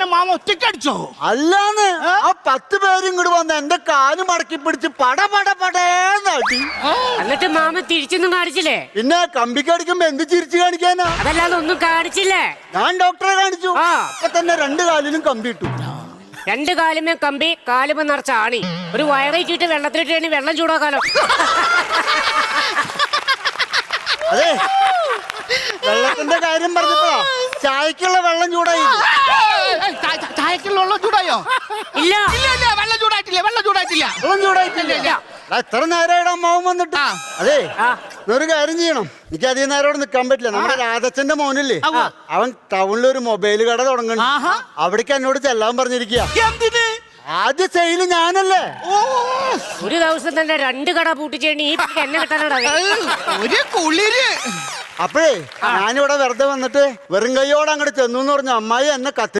തന്നെ മാമ ഒറ്റയ്ക്ക് അടിച്ചോ? അല്ലാന്ന് ആ 10 പേരും ഇങ്ങോട്ട് വന്ന് എന്റെ കാല് മടക്കി പിടിച്ച് പടപടപടേന്നടി. എന്നിട്ട് മാമ തിരിച്ചൊന്നും കാണിച്ചില്ലേ? പിന്നെ കമ്പിക്കടിക്കുമ്പോ എന്ത് ചിരിച്ചു കാണിക്കാനാ? അതല്ലാതെ ഒന്നും കാണിച്ചില്ലേ? ഞാൻ ഡോക്ടറെ കാണിച്ചു. അപ്പൊ തന്നെ 2 കാലിലും കമ്പി ഇട്ടു. 2 കാലുമേ കമ്പി, കാലുമേ നിറച്ച ആണി. ഒരു വയറേറ്റിട്ട് വെള്ളത്തിലിട്ട് വെള്ളം ചൂടാക്കാലോ. അതെ, വെള്ളത്തിന്റെ കാര്യം പറഞ്ഞപ്പോ ചായക്കുള്ള വെള്ളം ചൂടായി. ചായക്കുള്ള വെള്ളം ചൂടായോ? ഇല്ല, വെള്ളം ചൂടായിട്ടില്ല. വെള്ളം ചൂടായിട്ടില്ല. എത്ര നേരമായിട്ട് അമ്മാവൻ വന്നിട്ട്. അതെ, ഒരു കാര്യം ചെയ്യണം. എനിക്ക് അധികം നേരം അവിടെ നിൽക്കാൻ പറ്റില്ല. നമ്മുടെ രാധച്ചന്റെ മോനില്ലേ, അവൻ ടൗണിൽ ഒരു മൊബൈൽ കട തുടങ്ങണം. അവിടേക്ക് എന്നോട് ചെല്ലാൻ പറഞ്ഞിരിക്കുക. എന്തിന്? ആദ്യ സെയില് ഞാനല്ലേ. ഒരു ദിവസം തന്നെ 2 കട പൂട്ടിച്ചേണ്ടി ഈ എന്നെ കിട്ടാനാണ്. ഒരു കുളിര്. അപ്പോഴേ ഞാനിവിടെ വെറുതെ വന്നിട്ട് വെറും കൈയോടെ അങ്ങോട്ട് ചെന്നു എന്ന് പറഞ്ഞു. അമ്മായി എന്നെ കത്തി